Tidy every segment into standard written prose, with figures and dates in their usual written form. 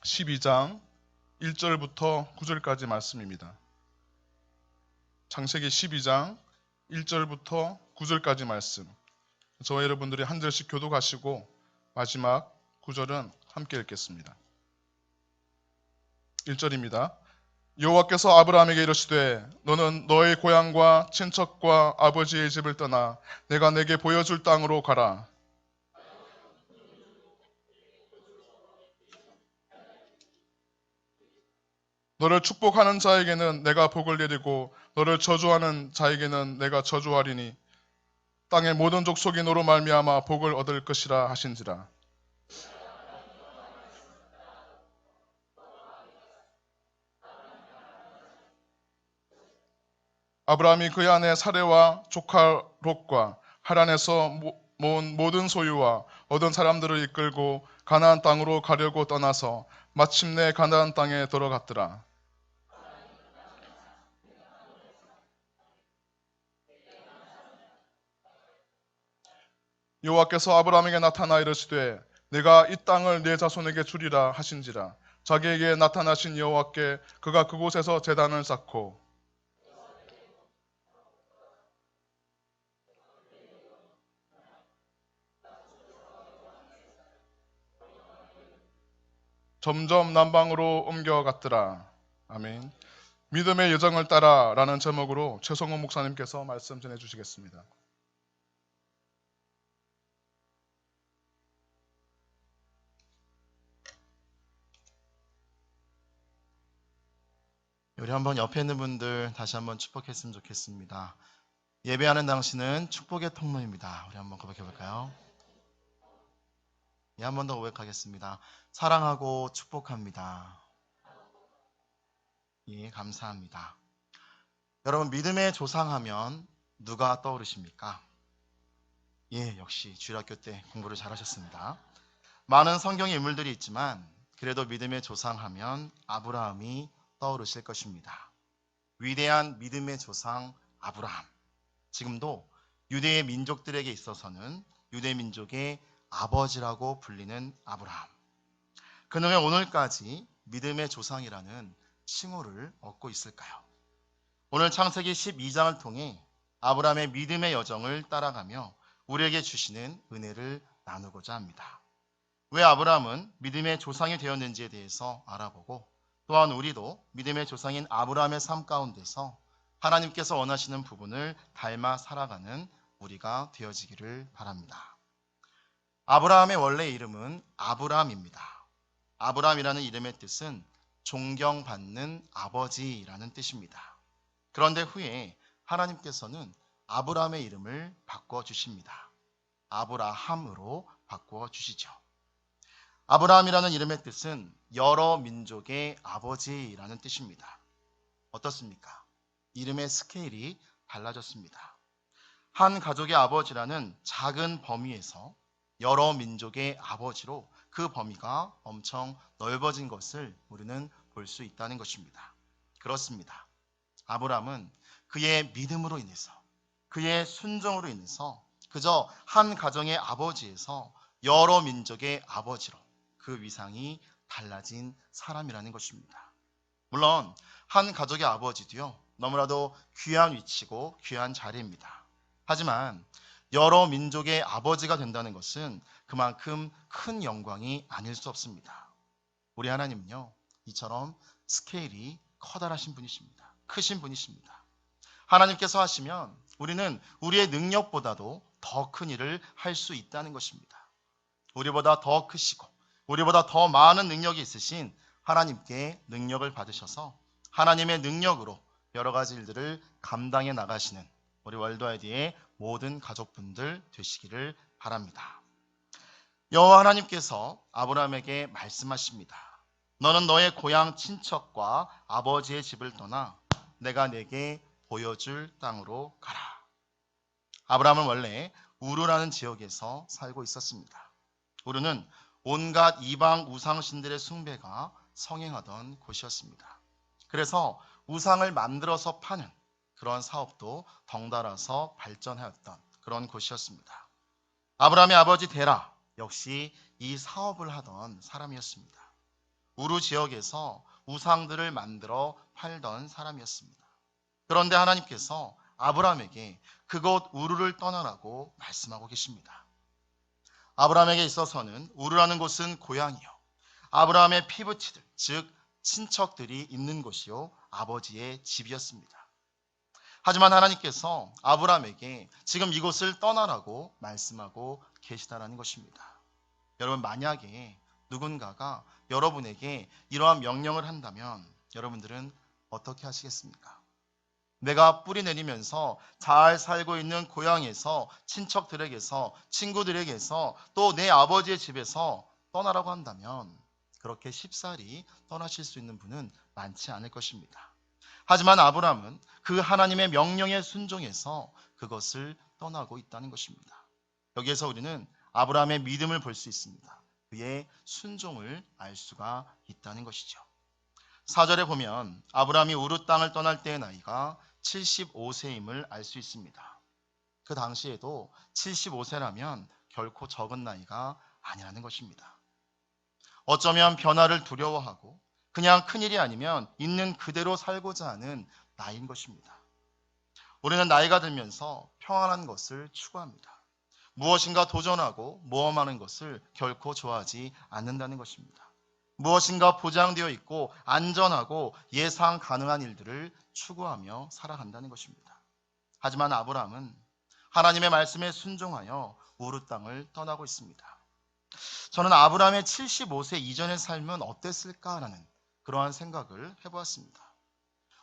12장 1절부터 9절까지 말씀입니다. 창세기 12장 1절부터 9절까지 말씀. 저와 여러분들이 한 절씩 교독하시고 마지막 9절은 함께 읽겠습니다. 1절입니다. 여호와께서 아브라함에게 이르시되 너는 너의 고향과 친척과 아버지의 집을 떠나 내가 내게 보여줄 땅으로 가라. 너를 축복하는 자에게는 내가 복을 내리고 너를 저주하는 자에게는 내가 저주하리니 땅의 모든 족속이 너로 말미암아 복을 얻을 것이라 하신지라. 아브라함이 그의 아내 사레와 조카 롯과 하란에서 모은 모든 소유와 얻은 사람들을 이끌고 가나안 땅으로 가려고 떠나서 마침내 가나안 땅에 들어갔더라. 여호와께서 아브라함에게 나타나 이르시되 내가 이 땅을 네 자손에게 주리라 하신지라. 자기에게 나타나신 여호와께 그가 그곳에서 제단을 쌓고 점점 남방으로 옮겨갔더라. 아멘. 믿음의 여정을 따라 라는 제목으로 최성호 목사님께서 말씀 전해주시겠습니다. 우리 한번 옆에 있는 분들 다시 한번 축복했으면 좋겠습니다. 예배하는 당신은 축복의 통로입니다. 우리 한번 고백해 볼까요? 한 번 더 고백하겠습니다. 사랑하고 축복합니다. 예, 감사합니다. 여러분, 믿음의 조상하면 누가 떠오르십니까? 예, 역시 주일학교 때 공부를 잘하셨습니다. 많은 성경의 인물들이 있지만 그래도 믿음의 조상하면 아브라함이 떠오르실 것입니다. 위대한 믿음의 조상 아브라함. 지금도 유대의 민족들에게 있어서는 유대 민족의 아버지라고 불리는 아브라함. 그는 왜 오늘까지 믿음의 조상이라는 칭호를 얻고 있을까요? 오늘 창세기 12장을 통해 아브라함의 믿음의 여정을 따라가며 우리에게 주시는 은혜를 나누고자 합니다. 왜 아브라함은 믿음의 조상이 되었는지에 대해서 알아보고 또한 우리도 믿음의 조상인 아브라함의 삶 가운데서 하나님께서 원하시는 부분을 닮아 살아가는 우리가 되어지기를 바랍니다. 아브라함의 원래 이름은 아브람입니다. 아브람이라는 이름의 뜻은 존경받는 아버지라는 뜻입니다. 그런데 후에 하나님께서는 아브라함의 이름을 바꿔주십니다. 아브라함으로 바꿔주시죠. 아브라함이라는 이름의 뜻은 여러 민족의 아버지라는 뜻입니다. 어떻습니까? 이름의 스케일이 달라졌습니다. 한 가족의 아버지라는 작은 범위에서 여러 민족의 아버지로 그 범위가 엄청 넓어진 것을 우리는 볼 수 있다는 것입니다. 그렇습니다. 아브라함은 그의 믿음으로 인해서 그의 순종으로 인해서 그저 한 가정의 아버지에서 여러 민족의 아버지로 그 위상이 달라진 사람이라는 것입니다. 물론 한 가족의 아버지도요, 너무나도 귀한 위치고 귀한 자리입니다. 하지만 여러 민족의 아버지가 된다는 것은 그만큼 큰 영광이 아닐 수 없습니다. 우리 하나님은요, 이처럼 스케일이 커다라신 분이십니다. 크신 분이십니다. 하나님께서 하시면 우리는 우리의 능력보다도 더 큰 일을 할 수 있다는 것입니다. 우리보다 더 크시고 우리보다 더 많은 능력이 있으신 하나님께 능력을 받으셔서 하나님의 능력으로 여러 가지 일들을 감당해 나가시는 우리 월드와이드의 모든 가족분들 되시기를 바랍니다. 여호와 하나님께서 아브라함에게 말씀하십니다. 너는 너의 고향 친척과 아버지의 집을 떠나 내가 내게 보여줄 땅으로 가라. 아브라함은 원래 우르라는 지역에서 살고 있었습니다. 우르는 온갖 이방 우상신들의 숭배가 성행하던 곳이었습니다. 그래서 우상을 만들어서 파는 그런 사업도 덩달아서 발전하였던 그런 곳이었습니다. 아브라함의 아버지 데라 역시 이 사업을 하던 사람이었습니다. 우르 지역에서 우상들을 만들어 팔던 사람이었습니다. 그런데 하나님께서 아브라함에게 그곳 우르를 떠나라고 말씀하고 계십니다. 아브라함에게 있어서는 우르라는 곳은 고향이요, 아브라함의 피부치들, 즉 친척들이 있는 곳이요, 아버지의 집이었습니다. 하지만 하나님께서 아브라함에게 지금 이곳을 떠나라고 말씀하고 계시다라는 것입니다. 여러분, 만약에 누군가가 여러분에게 이러한 명령을 한다면 여러분들은 어떻게 하시겠습니까? 내가 뿌리 내리면서 잘 살고 있는 고향에서, 친척들에게서, 친구들에게서, 또 내 아버지의 집에서 떠나라고 한다면 그렇게 쉽사리 떠나실 수 있는 분은 많지 않을 것입니다. 하지만 아브라함은 그 하나님의 명령에 순종해서 그것을 떠나고 있다는 것입니다. 여기에서 우리는 아브라함의 믿음을 볼 수 있습니다. 그의 순종을 알 수가 있다는 것이죠. 4절에 보면 아브라함이 우르 땅을 떠날 때의 나이가 75세임을 알 수 있습니다. 그 당시에도 75세라면 결코 적은 나이가 아니라는 것입니다. 어쩌면 변화를 두려워하고 그냥 큰일이 아니면 있는 그대로 살고자 하는 나이인 것입니다. 우리는 나이가 들면서 평안한 것을 추구합니다. 무엇인가 도전하고 모험하는 것을 결코 좋아하지 않는다는 것입니다. 무엇인가 보장되어 있고 안전하고 예상 가능한 일들을 추구하며 살아간다는 것입니다. 하지만 아브라함은 하나님의 말씀에 순종하여 우르 땅을 떠나고 있습니다. 저는 아브라함의 75세 이전의 삶은 어땠을까라는 그러한 생각을 해보았습니다.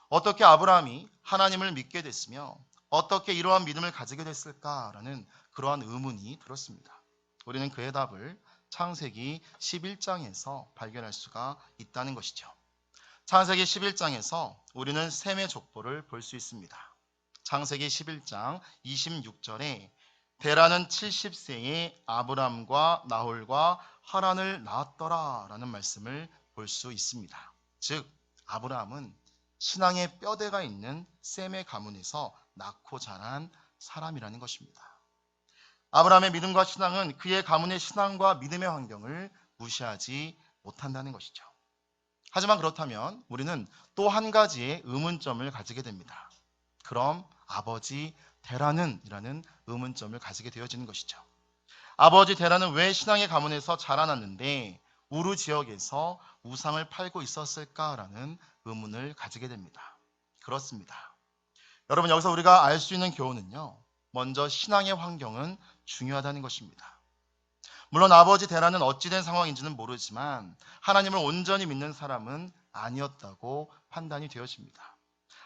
어떻게 아브라함이 하나님을 믿게 됐으며 어떻게 이러한 믿음을 가지게 됐을까라는 그러한 의문이 들었습니다. 우리는 그의 답을 창세기 11장에서 발견할 수가 있다는 것이죠. 창세기 11장에서 우리는 셈의 족보를 볼 수 있습니다. 창세기 11장 26절에 데라는 70세에 아브람과 나홀과 하란을 낳았더라 라는 말씀을 볼 수 있습니다. 즉 아브라함은 신앙의 뼈대가 있는 셈의 가문에서 낳고 자란 사람이라는 것입니다. 아브라함의 믿음과 신앙은 그의 가문의 신앙과 믿음의 환경을 무시하지 못한다는 것이죠. 하지만 그렇다면 우리는 또 한 가지의 의문점을 가지게 됩니다. 그럼 아버지 데라는 이라는 의문점을 가지게 되어지는 것이죠. 아버지 데라는 왜 신앙의 가문에서 자라났는데 우르 지역에서 우상을 팔고 있었을까라는 의문을 가지게 됩니다. 그렇습니다. 여러분, 여기서 우리가 알 수 있는 교훈은요, 먼저 신앙의 환경은 중요하다는 것입니다. 물론 아버지 데라는 어찌된 상황인지는 모르지만 하나님을 온전히 믿는 사람은 아니었다고 판단이 되어집니다.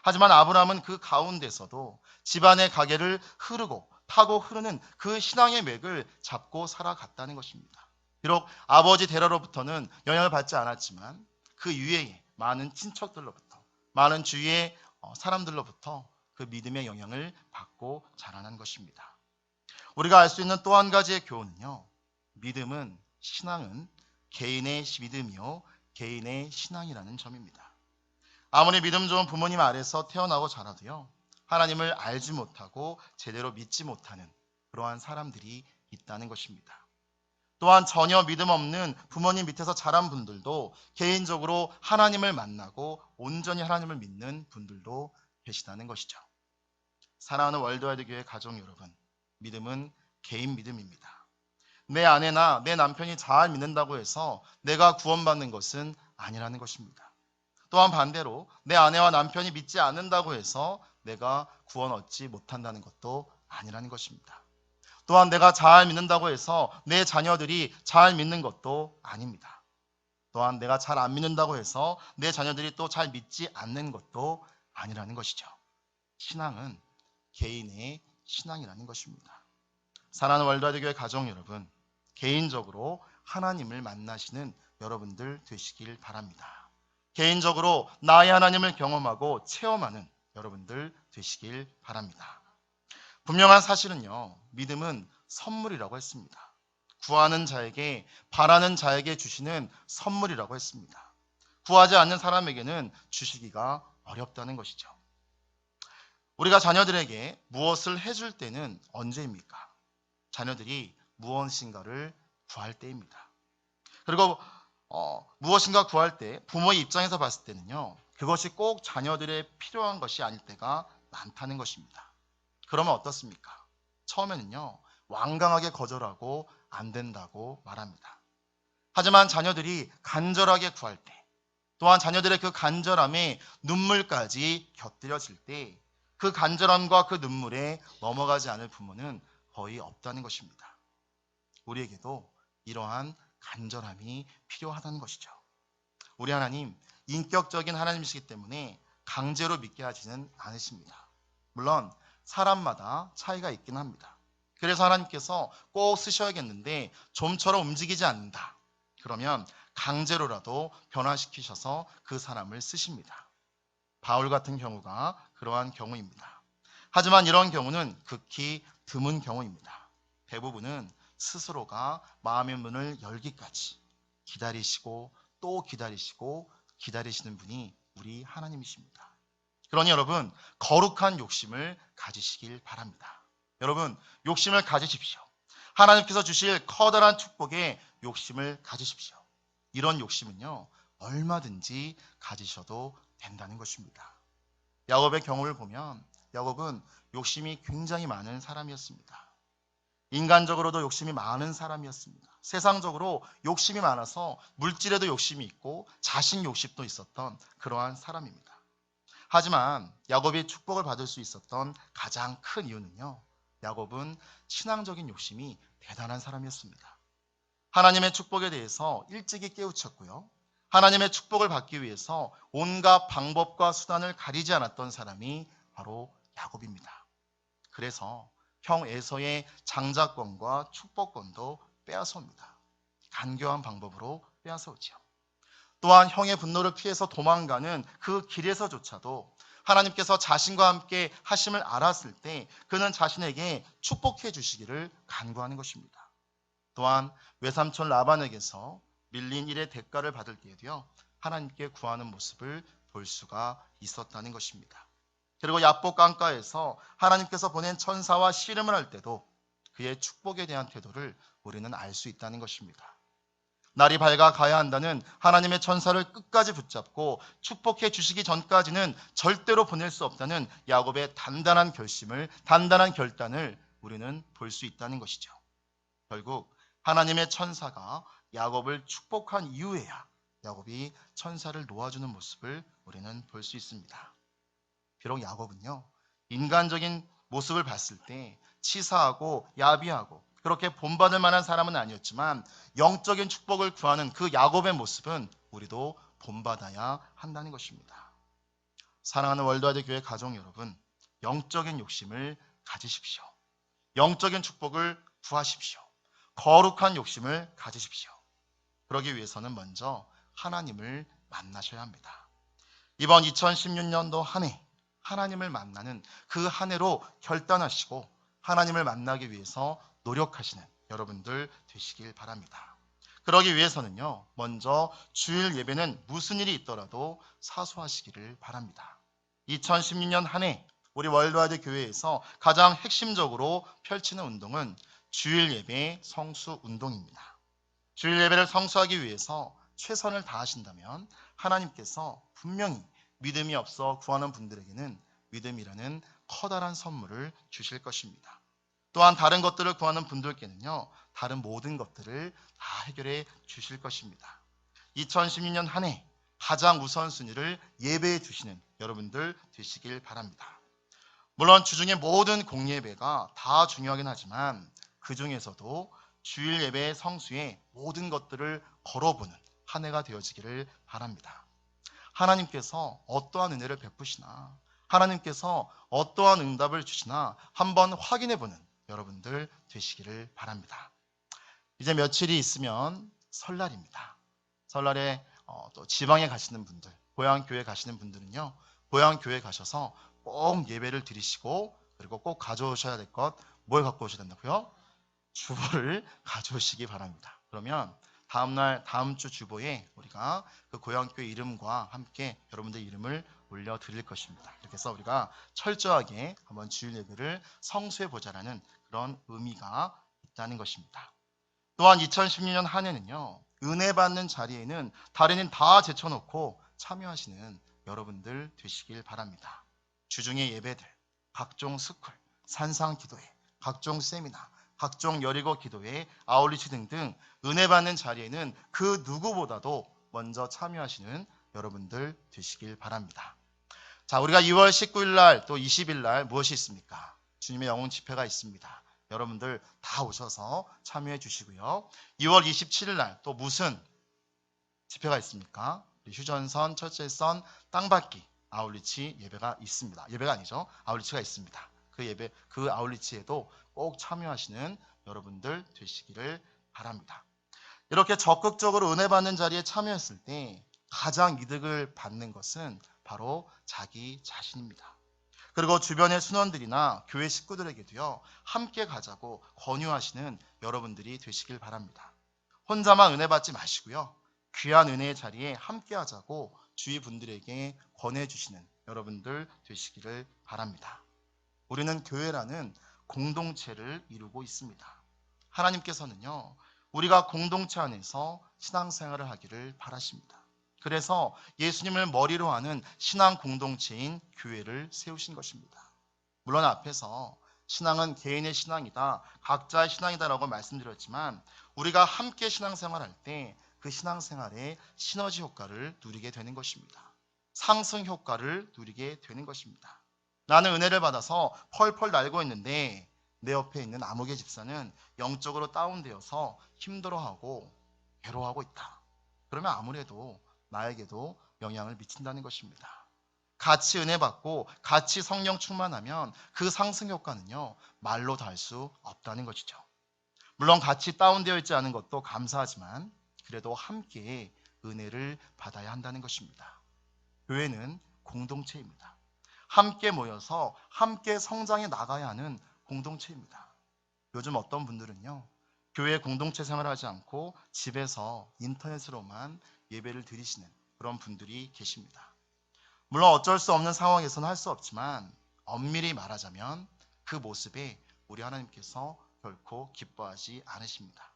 하지만 아브라함은 그 가운데서도 집안의 가계를 흐르고 타고 흐르는 그 신앙의 맥을 잡고 살아갔다는 것입니다. 비록 아버지 데라로부터는 영향을 받지 않았지만 그 이외에 많은 친척들로부터, 많은 주위의 사람들로부터 그 믿음의 영향을 받고 자라난 것입니다. 우리가 알 수 있는 또 한 가지의 교훈은요, 믿음은, 신앙은 개인의 믿음이요 개인의 신앙이라는 점입니다. 아무리 믿음 좋은 부모님 아래서 태어나고 자라도요, 하나님을 알지 못하고 제대로 믿지 못하는 그러한 사람들이 있다는 것입니다. 또한 전혀 믿음 없는 부모님 밑에서 자란 분들도 개인적으로 하나님을 만나고 온전히 하나님을 믿는 분들도 계시다는 것이죠. 사랑하는 월드와이드 교회 가족 여러분, 믿음은 개인 믿음입니다. 내 아내나 내 남편이 잘 믿는다고 해서 내가 구원받는 것은 아니라는 것입니다. 또한 반대로 내 아내와 남편이 믿지 않는다고 해서 내가 구원 얻지 못한다는 것도 아니라는 것입니다. 또한 내가 잘 믿는다고 해서 내 자녀들이 잘 믿는 것도 아닙니다. 또한 내가 잘 안 믿는다고 해서 내 자녀들이 또 잘 믿지 않는 것도 아니라는 것이죠. 신앙은 개인의 신앙이라는 것입니다. 사랑하는 월드와이드 교회 가족 여러분, 개인적으로 하나님을 만나시는 여러분들 되시길 바랍니다. 개인적으로 나의 하나님을 경험하고 체험하는 여러분들 되시길 바랍니다. 분명한 사실은요, 믿음은 선물이라고 했습니다. 구하는 자에게, 바라는 자에게 주시는 선물이라고 했습니다. 구하지 않는 사람에게는 주시기가 어렵다는 것이죠. 우리가 자녀들에게 무엇을 해줄 때는 언제입니까? 자녀들이 무엇인가를 구할 때입니다. 그리고 무엇인가 구할 때 부모의 입장에서 봤을 때는요, 그것이 꼭 자녀들의 필요한 것이 아닐 때가 많다는 것입니다. 그러면 어떻습니까? 처음에는요, 완강하게 거절하고 안 된다고 말합니다. 하지만 자녀들이 간절하게 구할 때, 또한 자녀들의 그 간절함에 눈물까지 곁들여질 때, 그 간절함과 그 눈물에 넘어가지 않을 부모는 거의 없다는 것입니다. 우리에게도 이러한 간절함이 필요하다는 것이죠. 우리 하나님, 인격적인 하나님이시기 때문에 강제로 믿게 하지는 않으십니다. 물론 사람마다 차이가 있긴 합니다. 그래서 하나님께서 꼭 쓰셔야겠는데 좀처럼 움직이지 않는다. 그러면 강제로라도 변화시키셔서 그 사람을 쓰십니다. 바울 같은 경우가 그러한 경우입니다. 하지만 이런 경우는 극히 드문 경우입니다. 대부분은 스스로가 마음의 문을 열기까지 기다리시고 또 기다리시고 기다리시는 분이 우리 하나님이십니다. 그러니 여러분, 거룩한 욕심을 가지시길 바랍니다. 여러분, 욕심을 가지십시오. 하나님께서 주실 커다란 축복에 욕심을 가지십시오. 이런 욕심은요, 얼마든지 가지셔도 된다는 것입니다. 야곱의 경우를 보면 야곱은 욕심이 굉장히 많은 사람이었습니다. 인간적으로도 욕심이 많은 사람이었습니다. 세상적으로 욕심이 많아서 물질에도 욕심이 있고 자신 욕심도 있었던 그러한 사람입니다. 하지만 야곱이 축복을 받을 수 있었던 가장 큰 이유는요, 야곱은 신앙적인 욕심이 대단한 사람이었습니다. 하나님의 축복에 대해서 일찍이 깨우쳤고요, 하나님의 축복을 받기 위해서 온갖 방법과 수단을 가리지 않았던 사람이 바로 야곱입니다. 그래서 형 에서의 장자권과 축복권도 빼앗아옵니다. 간교한 방법으로 빼앗아오죠. 또한 형의 분노를 피해서 도망가는 그 길에서조차도 하나님께서 자신과 함께 하심을 알았을 때 그는 자신에게 축복해 주시기를 간구하는 것입니다. 또한 외삼촌 라반에게서 밀린 일의 대가를 받을 때에도요, 하나님께 구하는 모습을 볼 수가 있었다는 것입니다. 그리고 야복 강가에서 하나님께서 보낸 천사와 씨름을 할 때도 그의 축복에 대한 태도를 우리는 알 수 있다는 것입니다. 날이 밝아 가야 한다는 하나님의 천사를 끝까지 붙잡고 축복해 주시기 전까지는 절대로 보낼 수 없다는 야곱의 단단한 결심을, 단단한 결단을 우리는 볼 수 있다는 것이죠. 결국 하나님의 천사가 야곱을 축복한 이후에야 야곱이 천사를 놓아주는 모습을 우리는 볼 수 있습니다. 비록 야곱은요, 인간적인 모습을 봤을 때 치사하고 야비하고 그렇게 본받을 만한 사람은 아니었지만 영적인 축복을 구하는 그 야곱의 모습은 우리도 본받아야 한다는 것입니다. 사랑하는 월드와이드 교회 가족 여러분, 영적인 욕심을 가지십시오. 영적인 축복을 구하십시오. 거룩한 욕심을 가지십시오. 그러기 위해서는 먼저 하나님을 만나셔야 합니다. 이번 2016년도 한 해 하나님을 만나는 그 한 해로 결단하시고 하나님을 만나기 위해서 노력하시는 여러분들 되시길 바랍니다. 그러기 위해서는요, 먼저 주일 예배는 무슨 일이 있더라도 사수하시기를 바랍니다. 2016년 한 해 우리 월드와이드 교회에서 가장 핵심적으로 펼치는 운동은 주일 예배 성수 운동입니다. 주일 예배를 성수하기 위해서 최선을 다하신다면 하나님께서 분명히 믿음이 없어 구하는 분들에게는 믿음이라는 커다란 선물을 주실 것입니다. 또한 다른 것들을 구하는 분들께는요, 다른 모든 것들을 다 해결해 주실 것입니다. 2016년 한 해 가장 우선순위를 예배해 주시는 여러분들 되시길 바랍니다. 물론 주중에 모든 공예배가 다 중요하긴 하지만 그 중에서도 주일 예배의 성수에 모든 것들을 걸어보는 한 해가 되어지기를 바랍니다. 하나님께서 어떠한 은혜를 베푸시나, 하나님께서 어떠한 응답을 주시나 한번 확인해보는 여러분들 되시기를 바랍니다. 이제 며칠이 있으면 설날입니다. 설날에 또 지방에 가시는 분들, 고향 교회 가시는 분들은요, 고향 교회 가셔서 꼭 예배를 드리시고 그리고 꼭 가져오셔야 될 것, 뭘 갖고 오셔야 된다고요? 주보를 가져오시기 바랍니다. 그러면 다음 주 주보에 우리가 그 고향교회 이름과 함께 여러분들 이름을 올려드릴 것입니다. 이렇게 해서 우리가 철저하게 한번 주일 예배를 성수해 보자라는 그런 의미가 있다는 것입니다. 또한 2016년 한 해는요, 은혜 받는 자리에는 다른 일 다 제쳐놓고 참여하시는 여러분들 되시길 바랍니다. 주중의 예배들, 각종 스쿨, 산상 기도회, 각종 세미나, 각종 여리고 기도회, 아울리치 등등 은혜 받는 자리에는 그 누구보다도 먼저 참여하시는 여러분들 되시길 바랍니다. 자, 우리가 2월 19일 날 또 20일 날 무엇이 있습니까? 주님의 영혼 집회가 있습니다. 여러분들 다 오셔서 참여해 주시고요. 2월 27일 날 또 무슨 집회가 있습니까? 휴전선, 철제선, 땅받기 아울리치 예배가 있습니다. 예배가 아니죠. 아울리치가 있습니다. 그 예배, 그 아울리치에도 꼭 참여하시는 여러분들 되시기를 바랍니다. 이렇게 적극적으로 은혜 받는 자리에 참여했을 때 가장 이득을 받는 것은 바로 자기 자신입니다. 그리고 주변의 순원들이나 교회 식구들에게도요, 함께 가자고 권유하시는 여러분들이 되시길 바랍니다. 혼자만 은혜 받지 마시고요, 귀한 은혜의 자리에 함께 하자고 주위 분들에게 권해주시는 여러분들 되시기를 바랍니다. 우리는 교회라는 공동체를 이루고 있습니다. 하나님께서는요, 우리가 공동체 안에서 신앙생활을 하기를 바라십니다. 그래서 예수님을 머리로 하는 신앙 공동체인 교회를 세우신 것입니다. 물론 앞에서 신앙은 개인의 신앙이다, 각자의 신앙이다라고 말씀드렸지만 우리가 함께 신앙생활할 때 그 신앙생활에 시너지 효과를 누리게 되는 것입니다. 상승 효과를 누리게 되는 것입니다. 나는 은혜를 받아서 펄펄 날고 있는데 내 옆에 있는 아무개 집사는 영적으로 다운되어서 힘들어하고 괴로워하고 있다. 그러면 아무래도 나에게도 영향을 미친다는 것입니다. 같이 은혜 받고 같이 성령 충만하면 그 상승 효과는요, 말로 다 할 수 없다는 것이죠. 물론 같이 다운되어 있지 않은 것도 감사하지만 그래도 함께 은혜를 받아야 한다는 것입니다. 교회는 공동체입니다. 함께 모여서 함께 성장해 나가야 하는 공동체입니다. 요즘 어떤 분들은요, 교회 공동체 생활하지 않고 집에서 인터넷으로만 예배를 드리시는 그런 분들이 계십니다. 물론 어쩔 수 없는 상황에서는 할 수 없지만 엄밀히 말하자면 그 모습에 우리 하나님께서 결코 기뻐하지 않으십니다.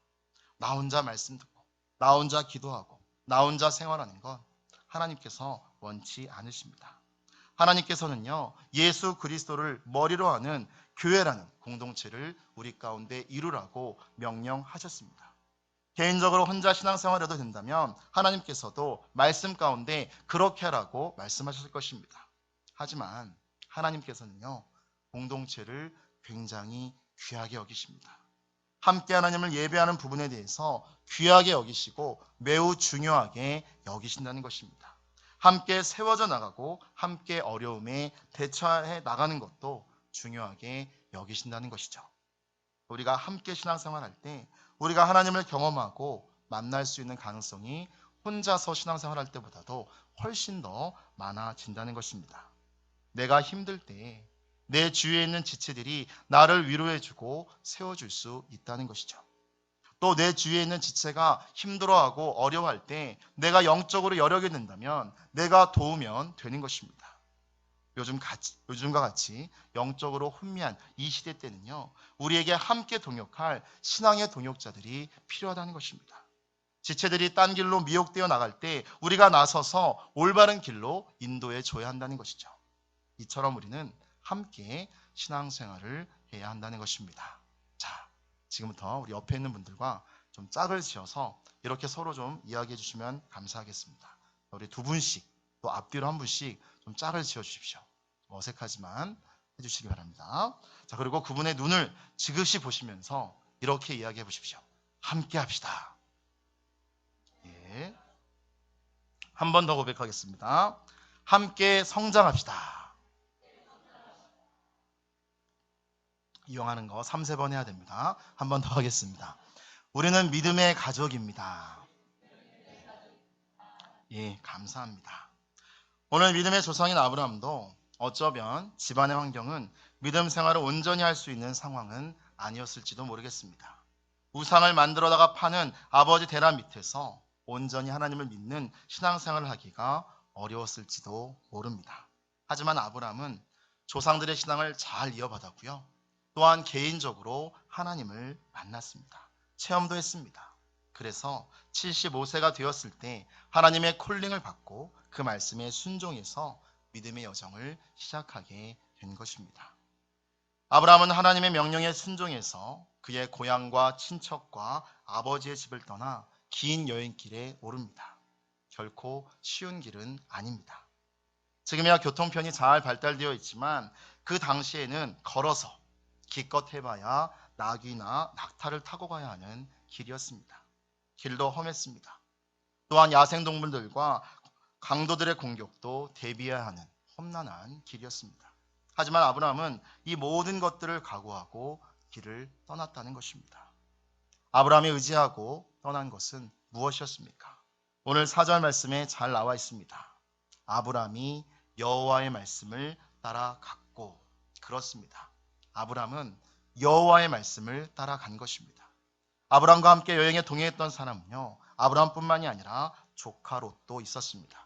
나 혼자 말씀 듣고 나 혼자 기도하고 나 혼자 생활하는 건 하나님께서 원치 않으십니다. 하나님께서는요, 예수 그리스도를 머리로 하는 교회라는 공동체를 우리 가운데 이루라고 명령하셨습니다. 개인적으로 혼자 신앙생활해도 된다면 하나님께서도 말씀 가운데 그렇게 하라고 말씀하셨을 것입니다. 하지만 하나님께서는요, 공동체를 굉장히 귀하게 여기십니다. 함께 하나님을 예배하는 부분에 대해서 귀하게 여기시고 매우 중요하게 여기신다는 것입니다. 함께 세워져 나가고 함께 어려움에 대처해 나가는 것도 중요하게 여기신다는 것이죠. 우리가 함께 신앙생활할 때 우리가 하나님을 경험하고 만날 수 있는 가능성이 혼자서 신앙생활할 때보다도 훨씬 더 많아진다는 것입니다. 내가 힘들 때 내 주위에 있는 지체들이 나를 위로해주고 세워줄 수 있다는 것이죠. 또 내 주위에 있는 지체가 힘들어하고 어려워할 때 내가 영적으로 여력이 된다면 내가 도우면 되는 것입니다. 요즘과 같이 영적으로 혼미한 이 시대 때는요, 우리에게 함께 동역할 신앙의 동역자들이 필요하다는 것입니다. 지체들이 딴 길로 미혹되어 나갈 때 우리가 나서서 올바른 길로 인도해 줘야 한다는 것이죠. 이처럼 우리는 함께 신앙생활을 해야 한다는 것입니다. 자, 지금부터 우리 옆에 있는 분들과 좀 짝을 지어서 이렇게 서로 좀 이야기해 주시면 감사하겠습니다. 우리 두 분씩 또 앞뒤로 한 분씩 좀 짝을 지어 주십시오. 어색하지만 해주시기 바랍니다. 자, 그리고 그분의 눈을 지그시 보시면서 이렇게 이야기해 보십시오. 함께 합시다. 예. 한 번 더 고백하겠습니다. 함께 성장합시다. 이용하는 거 3, 4번 해야 됩니다. 한 번 더 하겠습니다. 우리는 믿음의 가족입니다. 예, 감사합니다. 오늘 믿음의 조상인 아브라함도 어쩌면 집안의 환경은 믿음 생활을 온전히 할 수 있는 상황은 아니었을지도 모르겠습니다. 우상을 만들어다가 파는 아버지 대라 밑에서 온전히 하나님을 믿는 신앙생활을 하기가 어려웠을지도 모릅니다. 하지만 아브라함은 조상들의 신앙을 잘 이어받았고요. 또한 개인적으로 하나님을 만났습니다. 체험도 했습니다. 그래서 75세가 되었을 때 하나님의 콜링을 받고 그 말씀에 순종해서 믿음의 여정을 시작하게 된 것입니다. 아브라함은 하나님의 명령에 순종해서 그의 고향과 친척과 아버지의 집을 떠나 긴 여행길에 오릅니다. 결코 쉬운 길은 아닙니다. 지금이야 교통편이 잘 발달되어 있지만 그 당시에는 걸어서 기껏 해봐야 나귀나 낙타를 타고 가야 하는 길이었습니다. 길도 험했습니다. 또한 야생동물들과 강도들의 공격도 대비해야 하는 험난한 길이었습니다. 하지만 아브라함은 이 모든 것들을 각오하고 길을 떠났다는 것입니다. 아브라함이 의지하고 떠난 것은 무엇이었습니까? 오늘 4절 말씀에 잘 나와 있습니다. 아브라함이 여호와의 말씀을 따라갔고, 그렇습니다. 아브라함은 여호와의 말씀을 따라간 것입니다. 아브라함과 함께 여행에 동행했던 사람은요, 아브라함뿐만이 아니라 조카 롯도 있었습니다.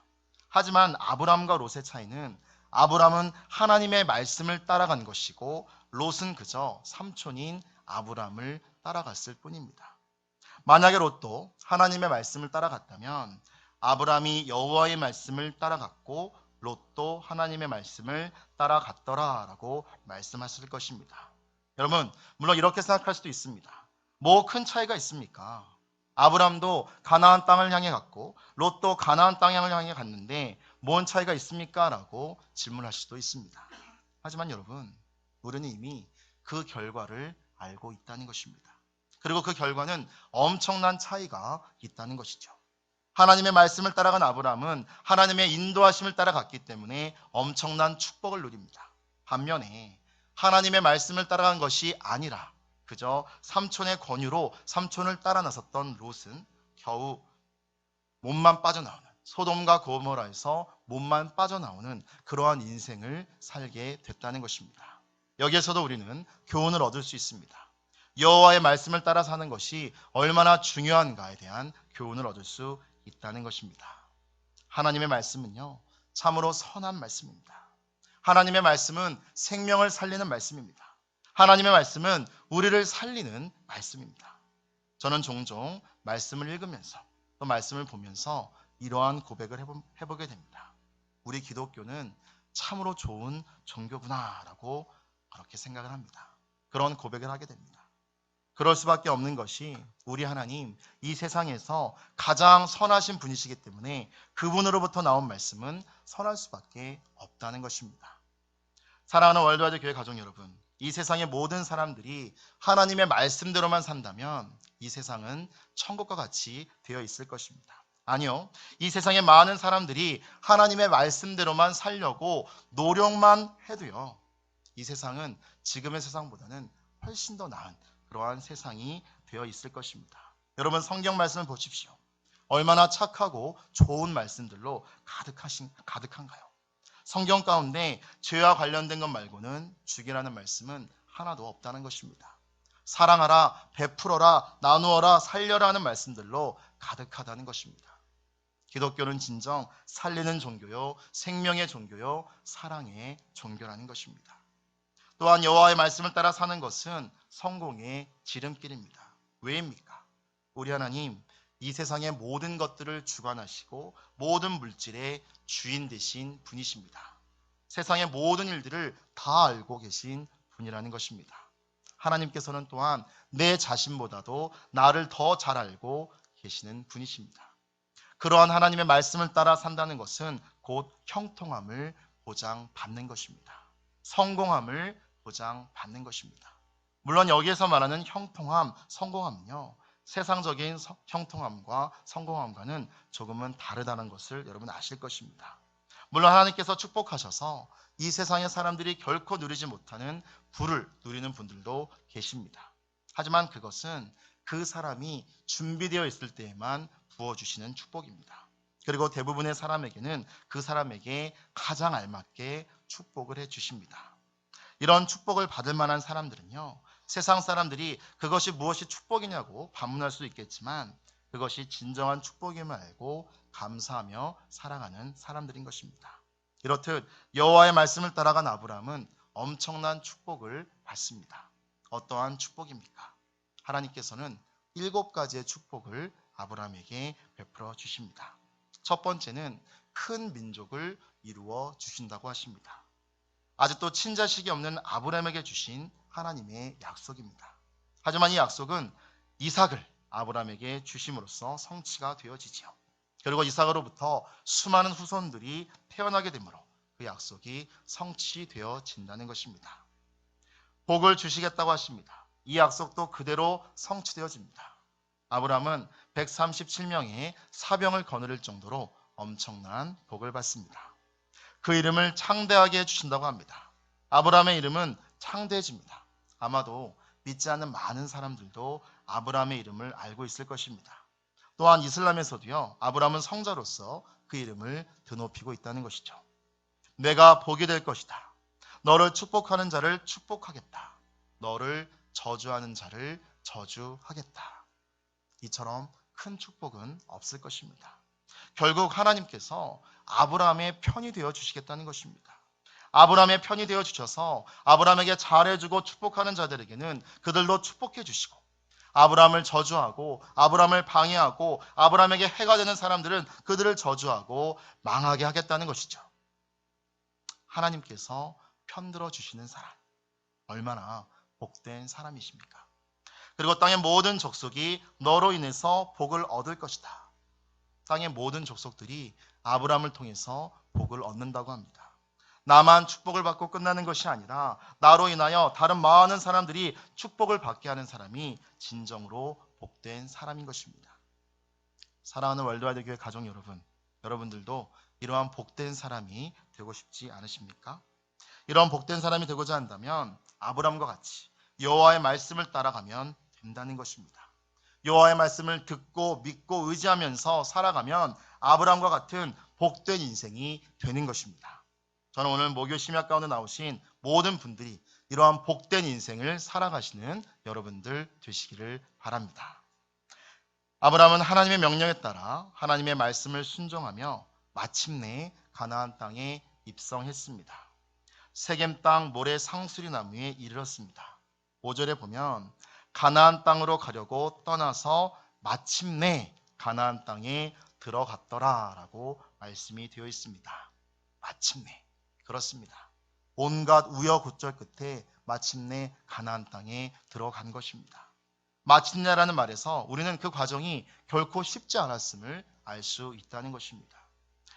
하지만 아브라함과 롯의 차이는 아브라함은 하나님의 말씀을 따라간 것이고 롯은 그저 삼촌인 아브라함을 따라갔을 뿐입니다. 만약에 롯도 하나님의 말씀을 따라갔다면 아브라함이 여호와의 말씀을 따라갔고 롯도 하나님의 말씀을 따라갔더라라고 말씀하실 것입니다. 여러분, 물론 이렇게 생각할 수도 있습니다. 뭐 큰 차이가 있습니까? 아브라함도 가나안 땅을 향해 갔고 롯도 가나안 땅을 향해 갔는데 뭔 차이가 있습니까? 라고 질문할 수도 있습니다. 하지만 여러분, 우리는 이미 그 결과를 알고 있다는 것입니다. 그리고 그 결과는 엄청난 차이가 있다는 것이죠. 하나님의 말씀을 따라간 아브라함은 하나님의 인도하심을 따라갔기 때문에 엄청난 축복을 누립니다. 반면에 하나님의 말씀을 따라간 것이 아니라 그저 삼촌의 권유로 삼촌을 따라 나섰던 롯은 겨우 몸만 빠져나오는, 소돔과 고모라에서 몸만 빠져나오는 그러한 인생을 살게 됐다는 것입니다. 여기에서도 우리는 교훈을 얻을 수 있습니다. 여호와의 말씀을 따라 사는 것이 얼마나 중요한가에 대한 교훈을 얻을 수 있다는 것입니다. 하나님의 말씀은요, 참으로 선한 말씀입니다. 하나님의 말씀은 생명을 살리는 말씀입니다. 하나님의 말씀은 우리를 살리는 말씀입니다. 저는 종종 말씀을 읽으면서 또 말씀을 보면서 이러한 고백을 해보게 됩니다. 우리 기독교는 참으로 좋은 종교구나라고 그렇게 생각을 합니다. 그런 고백을 하게 됩니다. 그럴 수밖에 없는 것이 우리 하나님, 이 세상에서 가장 선하신 분이시기 때문에 그분으로부터 나온 말씀은 선할 수밖에 없다는 것입니다. 사랑하는 월드와이드 교회 가족 여러분, 이 세상의 모든 사람들이 하나님의 말씀대로만 산다면 이 세상은 천국과 같이 되어 있을 것입니다. 아니요, 이 세상의 많은 사람들이 하나님의 말씀대로만 살려고 노력만 해도요, 이 세상은 지금의 세상보다는 훨씬 더 나은 그러한 세상이 되어 있을 것입니다. 여러분, 성경 말씀을 보십시오. 얼마나 착하고 좋은 말씀들로 가득한가요? 성경 가운데 죄와 관련된 것 말고는 죽이라는 말씀은 하나도 없다는 것입니다. 사랑하라, 베풀어라, 나누어라, 살려라 하는 말씀들로 가득하다는 것입니다. 기독교는 진정 살리는 종교요, 생명의 종교요, 사랑의 종교라는 것입니다. 또한 여호와의 말씀을 따라 사는 것은 성공의 지름길입니다. 왜입니까? 우리 하나님, 이 세상의 모든 것들을 주관하시고 모든 물질의 주인 되신 분이십니다. 세상의 모든 일들을 다 알고 계신 분이라는 것입니다. 하나님께서는 또한 내 자신보다도 나를 더 잘 알고 계시는 분이십니다. 그러한 하나님의 말씀을 따라 산다는 것은 곧 형통함을 보장받는 것입니다. 성공함을 보장받는 것입니다. 물론 여기에서 말하는 형통함, 성공함은요, 세상적인 형통함과 성공함과는 조금은 다르다는 것을 여러분 아실 것입니다. 물론 하나님께서 축복하셔서 이 세상의 사람들이 결코 누리지 못하는 부를 누리는 분들도 계십니다. 하지만 그것은 그 사람이 준비되어 있을 때에만 부어주시는 축복입니다. 그리고 대부분의 사람에게는 그 사람에게 가장 알맞게 축복을 해주십니다. 이런 축복을 받을 만한 사람들은요, 세상 사람들이 그것이 무엇이 축복이냐고 반문할 수 있겠지만 그것이 진정한 축복임을 알고 감사하며 살아가는 사람들인 것입니다. 이렇듯 여호와의 말씀을 따라간 아브라함은 엄청난 축복을 받습니다. 어떠한 축복입니까? 하나님께서는 7가지의 축복을 아브라함에게 베풀어 주십니다. 첫 번째는 큰 민족을 이루어 주신다고 하십니다. 아직도 친자식이 없는 아브라함에게 주신 하나님의 약속입니다. 하지만 이 약속은 이삭을 아브라함에게 주심으로써 성취가 되어지지요. 그리고 이삭으로부터 수많은 후손들이 태어나게 되므로 그 약속이 성취되어진다는 것입니다. 복을 주시겠다고 하십니다. 이 약속도 그대로 성취되어집니다. 아브라함은 137명의 사병을 거느릴 정도로 엄청난 복을 받습니다. 그 이름을 창대하게 해주신다고 합니다. 아브라함의 이름은 창대해집니다. 아마도 믿지 않는 많은 사람들도 아브라함의 이름을 알고 있을 것입니다. 또한 이슬람에서도요, 아브라함은 성자로서 그 이름을 드높이고 있다는 것이죠. 내가 복이 될 것이다. 너를 축복하는 자를 축복하겠다. 너를 저주하는 자를 저주하겠다. 이처럼 큰 축복은 없을 것입니다. 결국 하나님께서 아브라함의 편이 되어 주시겠다는 것입니다. 아브라함의 편이 되어 주셔서 아브라함에게 잘해주고 축복하는 자들에게는 그들도 축복해 주시고, 아브라함을 저주하고 아브라함을 방해하고 아브라함에게 해가 되는 사람들은 그들을 저주하고 망하게 하겠다는 것이죠. 하나님께서 편들어 주시는 사람, 얼마나 복된 사람이십니까? 그리고 땅의 모든 족속이 너로 인해서 복을 얻을 것이다. 땅의 모든 족속들이 아브라함을 통해서 복을 얻는다고 합니다. 나만 축복을 받고 끝나는 것이 아니라 나로 인하여 다른 많은 사람들이 축복을 받게 하는 사람이 진정으로 복된 사람인 것입니다. 사랑하는 월드와이드 교회 가족 여러분, 여러분들도 이러한 복된 사람이 되고 싶지 않으십니까? 이런 복된 사람이 되고자 한다면 아브라함과 같이 여호와의 말씀을 따라가면 된다는 것입니다. 여호와의 말씀을 듣고 믿고 의지하면서 살아가면 아브라함과 같은 복된 인생이 되는 것입니다. 저는 오늘 모교 심야 가운데 나오신 모든 분들이 이러한 복된 인생을 살아가시는 여러분들 되시기를 바랍니다. 아브라함은 하나님의 명령에 따라 하나님의 말씀을 순종하며 마침내 가나안 땅에 입성했습니다. 세겜 땅 모래 상수리 나무에 이르렀습니다. 5절에 보면 가나안 땅으로 가려고 떠나서 마침내 가나안 땅에 들어갔더라라고 말씀이 되어 있습니다. 마침내. 그렇습니다. 온갖 우여곡절 끝에 마침내 가나안 땅에 들어간 것입니다. 마침내라는 말에서 우리는 그 과정이 결코 쉽지 않았음을 알 수 있다는 것입니다.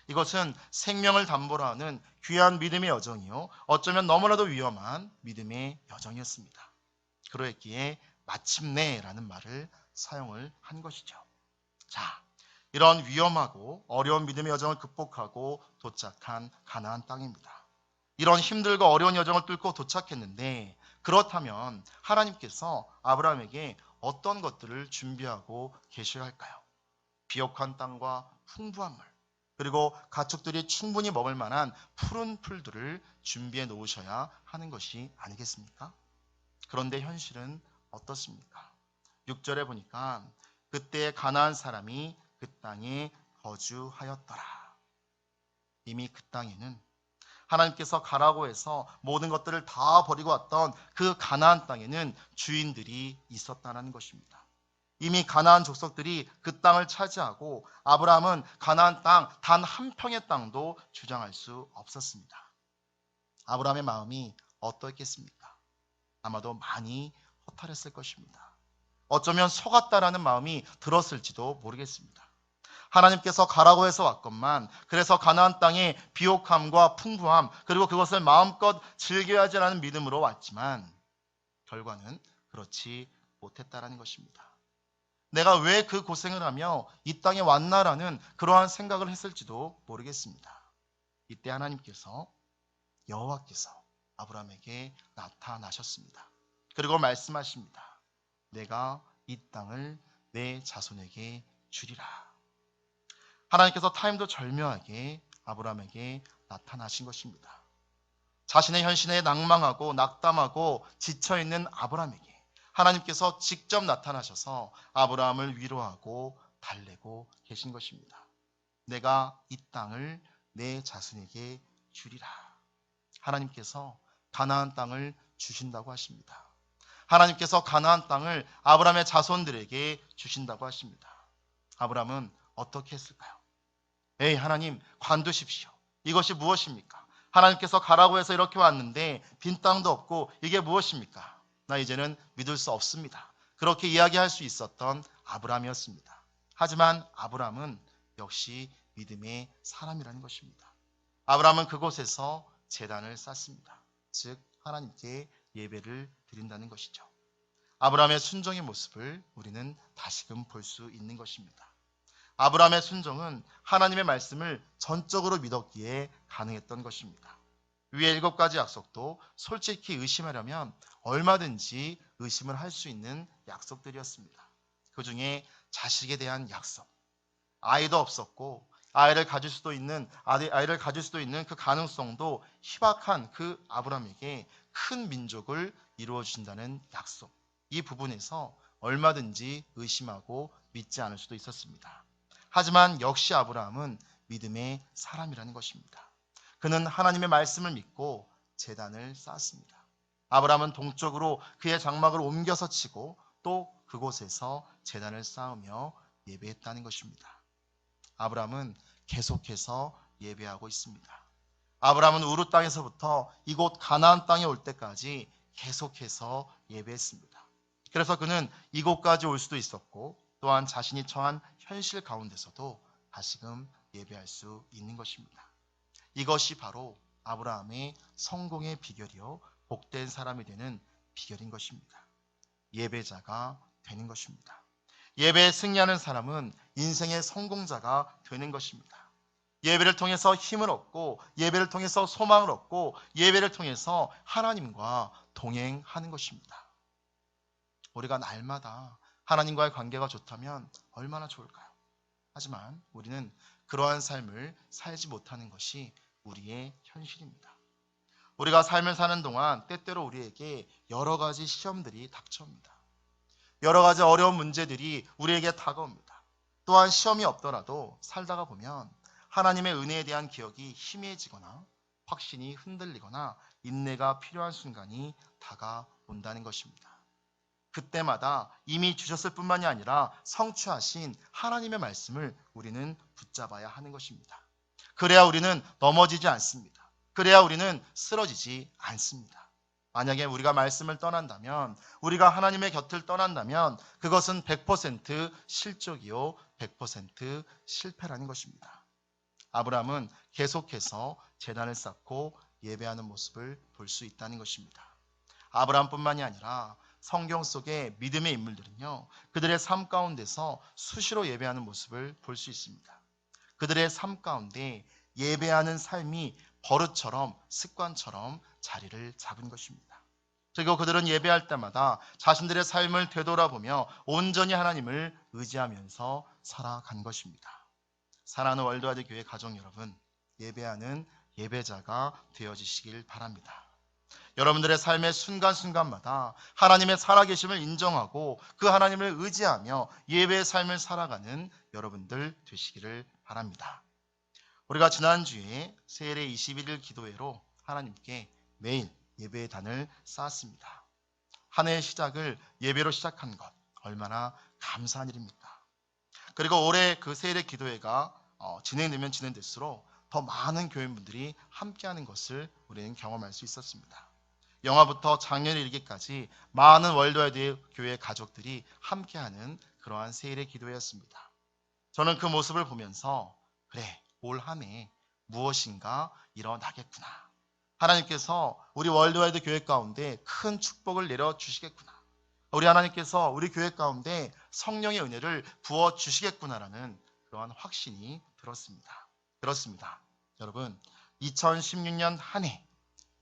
이것은 생명을 담보로 하는 귀한 믿음의 여정이요, 어쩌면 너무나도 위험한 믿음의 여정이었습니다. 그러했기에 마침내라는 말을 사용을 한 것이죠. 자, 이런 위험하고 어려운 믿음의 여정을 극복하고 도착한 가나안 땅입니다. 이런 힘들고 어려운 여정을 뚫고 도착했는데, 그렇다면 하나님께서 아브라함에게 어떤 것들을 준비하고 계셔야 할까요? 비옥한 땅과 풍부한 물, 그리고 가축들이 충분히 먹을 만한 푸른 풀들을 준비해 놓으셔야 하는 것이 아니겠습니까? 그런데 현실은 어떻습니까? 6절에 보니까 그때 가나안 사람이 그 땅에 거주하였더라. 이미 그 땅에는 하나님께서 가라고 해서 모든 것들을 다 버리고 왔던 그 가나안 땅에는 주인들이 있었다는 것입니다. 이미 가나안 족속들이 그 땅을 차지하고 아브라함은 가나안 땅 단 한 평의 땅도 주장할 수 없었습니다. 아브라함의 마음이 어떠했겠습니까? 아마도 많이 허탈했을 것입니다. 어쩌면 속았다라는 마음이 들었을지도 모르겠습니다. 하나님께서 가라고 해서 왔건만, 그래서 가나안 땅의 비옥함과 풍부함, 그리고 그것을 마음껏 즐겨야지라는 믿음으로 왔지만 결과는 그렇지 못했다라는 것입니다. 내가 왜 그 고생을 하며 이 땅에 왔나라는 그러한 생각을 했을지도 모르겠습니다. 이때 하나님께서, 여호와께서 아브라함에게 나타나셨습니다. 그리고 말씀하십니다. 내가 이 땅을 내 자손에게 주리라. 하나님께서 타임도 절묘하게 아브라함에게 나타나신 것입니다. 자신의 현실에 낭망하고 낙담하고 지쳐있는 아브라함에게 하나님께서 직접 나타나셔서 아브라함을 위로하고 달래고 계신 것입니다. 내가 이 땅을 내 자손에게 주리라. 하나님께서 가나안 땅을 주신다고 하십니다. 하나님께서 가나안 땅을 아브라함의 자손들에게 주신다고 하십니다. 아브라함은 어떻게 했을까요? 에이, 하나님 관두십시오. 이것이 무엇입니까? 하나님께서 가라고 해서 이렇게 왔는데 빈 땅도 없고 이게 무엇입니까? 나 이제는 믿을 수 없습니다. 그렇게 이야기할 수 있었던 아브라함이었습니다. 하지만 아브라함은 역시 믿음의 사람이라는 것입니다. 아브라함은 그곳에서 제단을 쌓습니다. 즉 하나님께 예배를 드린다는 것이죠. 아브라함의 순종의 모습을 우리는 다시금 볼 수 있는 것입니다. 아브라함의 순종은 하나님의 말씀을 전적으로 믿었기에 가능했던 것입니다. 위의 7가지 약속도 솔직히 의심하려면 얼마든지 의심을 할 수 있는 약속들이었습니다. 그 중에 자식에 대한 약속, 아이도 없었고 아이를 가질 수도 있는 그 가능성도 희박한 그 아브라함에게 큰 민족을 이루어 주신다는 약속. 이 부분에서 얼마든지 의심하고 믿지 않을 수도 있었습니다. 하지만 역시 아브라함은 믿음의 사람이라는 것입니다. 그는 하나님의 말씀을 믿고 제단을 쌓았습니다. 아브라함은 동쪽으로 그의 장막을 옮겨서 치고 또 그곳에서 제단을 쌓으며 예배했다는 것입니다. 아브라함은 계속해서 예배하고 있습니다. 아브라함은 우르 땅에서부터 이곳 가나안 땅에 올 때까지 계속해서 예배했습니다. 그래서 그는 이곳까지 올 수도 있었고 또한 자신이 처한 현실 가운데서도 다시금 예배할 수 있는 것입니다. 이것이 바로 아브라함의 성공의 비결이요 복된 사람이 되는 비결인 것입니다. 예배자가 되는 것입니다. 예배에 승리하는 사람은 인생의 성공자가 되는 것입니다. 예배를 통해서 힘을 얻고 예배를 통해서 소망을 얻고 예배를 통해서 하나님과 동행하는 것입니다. 우리가 날마다 하나님과의 관계가 좋다면 얼마나 좋을까요? 하지만 우리는 그러한 삶을 살지 못하는 것이 우리의 현실입니다. 우리가 삶을 사는 동안 때때로 우리에게 여러 가지 시험들이 닥쳐옵니다. 여러 가지 어려운 문제들이 우리에게 다가옵니다. 또한 시험이 없더라도 살다가 보면 하나님의 은혜에 대한 기억이 희미해지거나 확신이 흔들리거나 인내가 필요한 순간이 다가온다는 것입니다. 그때마다 이미 주셨을 뿐만이 아니라 성취하신 하나님의 말씀을 우리는 붙잡아야 하는 것입니다. 그래야 우리는 넘어지지 않습니다. 그래야 우리는 쓰러지지 않습니다. 만약에 우리가 말씀을 떠난다면, 우리가 하나님의 곁을 떠난다면 그것은 100% 실족이요 100% 실패라는 것입니다. 아브라함은 계속해서 제단을 쌓고 예배하는 모습을 볼 수 있다는 것입니다. 아브라함뿐만이 아니라 성경 속의 믿음의 인물들은요, 그들의 삶 가운데서 수시로 예배하는 모습을 볼 수 있습니다. 그들의 삶 가운데 예배하는 삶이 버릇처럼 습관처럼 자리를 잡은 것입니다. 그리고 그들은 예배할 때마다 자신들의 삶을 되돌아보며 온전히 하나님을 의지하면서 살아간 것입니다. 사랑하는 월드와드 교회 가족 여러분, 예배하는 예배자가 되어지시길 바랍니다. 여러분들의 삶의 순간순간마다 하나님의 살아계심을 인정하고 그 하나님을 의지하며 예배의 삶을 살아가는 여러분들 되시기를 바랍니다. 우리가 지난주에 세일의 21일 기도회로 하나님께 매일 예배의 단을 쌓았습니다. 한 해의 시작을 예배로 시작한 것 얼마나 감사한 일입니까? 그리고 올해 그 세일의 기도회가 진행되면 진행될수록 더 많은 교인분들이 함께하는 것을 우리는 경험할 수 있었습니다. 영화부터 장년에 이르기까지 많은 월드와이드 교회 가족들이 함께하는 그러한 세일의 기도회였습니다. 저는 그 모습을 보면서 그래, 올 한 해 무엇인가 일어나겠구나. 하나님께서 우리 월드와이드 교회 가운데 큰 축복을 내려주시겠구나. 우리 하나님께서 우리 교회 가운데 성령의 은혜를 부어주시겠구나라는 그러한 확신이 들었습니다. 그렇습니다. 여러분, 2016년 한 해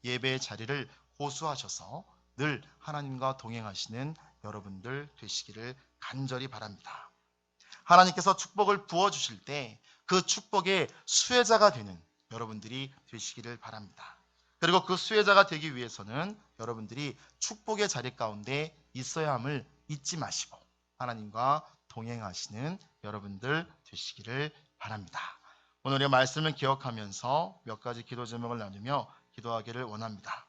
예배의 자리를 고수하셔서 늘 하나님과 동행하시는 여러분들 되시기를 간절히 바랍니다. 하나님께서 축복을 부어주실 때 그 축복의 수혜자가 되는 여러분들이 되시기를 바랍니다. 그리고 그 수혜자가 되기 위해서는 여러분들이 축복의 자리 가운데 있어야 함을 잊지 마시고 하나님과 동행하시는 여러분들 되시기를 바랍니다. 오늘의 말씀을 기억하면서 몇 가지 기도 제목을 나누며 기도하기를 원합니다.